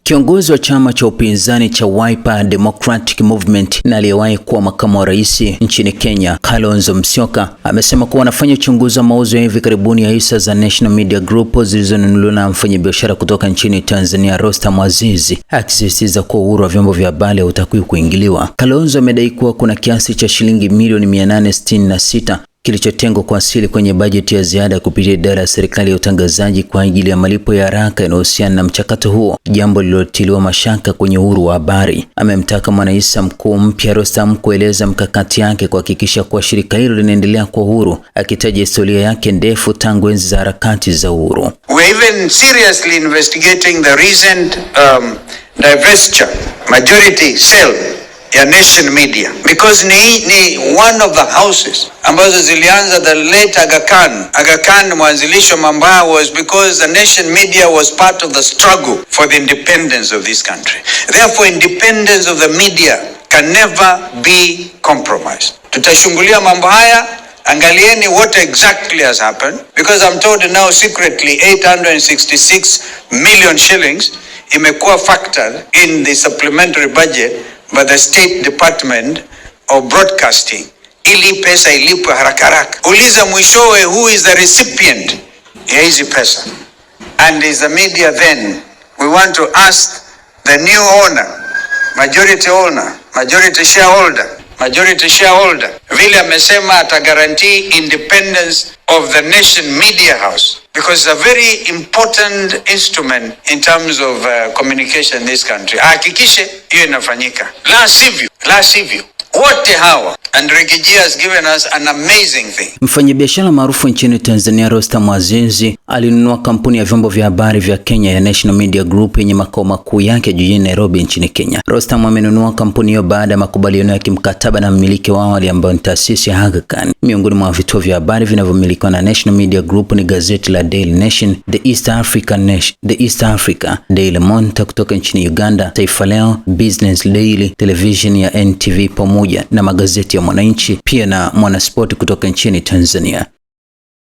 Kiongozi wa chama cha upinzani cha Wiper Democratic Movement na aliyewahi kuwa makamu wa rais nchini Kenya, Kalonzo Musyoka, amesema kuwa wanafanya uchunguzi wa mauzo ya hivi karibuni ya hisa za National Media Group zilizonunuliwa na mfanyabiashara kutoka nchini Tanzania, Rostam Aziz, akisisitiza kuwa uhuru wa vyombo vya habari hautakiwi kuingiliwa. Kalonzo amedai kuwa kuna kiasi cha shilingi milioni 866 kilichotengwa kwa asili kwenye bajeti ya ziada kupitia idara ya serikali ya utangazaji kwa ajili ya malipo ya haraka yanayohusiana na mchakato huo, jambo lililotiliwa mashaka kwenye uhuru wa habari. Amemtaka mwanahisa mkuu mpya Rostam kueleza mkakati yake kuhakikisha kuwa shirika hilo linaendelea kwa uhuru, akitaja historia yake ndefu tangu enzi za harakati za uhuru. We're even seriously investigating the recent divestiture majority sale ya Nation Media because ni one of the houses ambazo zilianza the late Aga Khan mwanzilisho mambaya was because the Nation Media was part of the struggle for the independence of this country. Therefore, independence of the media can never be compromised. Tutashungulia mambo haya. Angalieni what exactly has happened, because I'm told now secretly 866 million shillings imekuwa factored in the supplementary budget by the State Department of Broadcasting ili pesa ilipwe haraka haraka. Uliza mwishowe who is the recipient ya hizi pesa, and is the media. Then we want to ask the new owner, majority shareholder vile amesema ataguarantee independence of the Nation Media House, because it's a very important instrument in terms of communication in this country. Hakikishe hiyo inafanyika, la sivyo wote hawa. And Rigiji has given us an amazing thing. Mfanyabiashara maarufu nchini Tanzania Rostam Aziz alinunua kampuni ya vyombo vya habari vya Kenya ya National Media Group yenye makao makuu yake jijini Nairobi nchini Kenya. Rostam amenunua kampuni hiyo baada ya makubaliano ya kimkataba na mmiliki wa awali ambayo ni taasisi ya Aga Khan. Miongoni mwa vituo vya habari vinavyomilikiwa na National Media Group ni gazeti la Daily Nation, The East Africa, Daily Monitor kutoka nchini Uganda, Taifa Leo, Business Daily, television ya NTV pamoja na magazeti ya Mwananchi, pia na Mwanaspoti kutoka nchini Tanzania.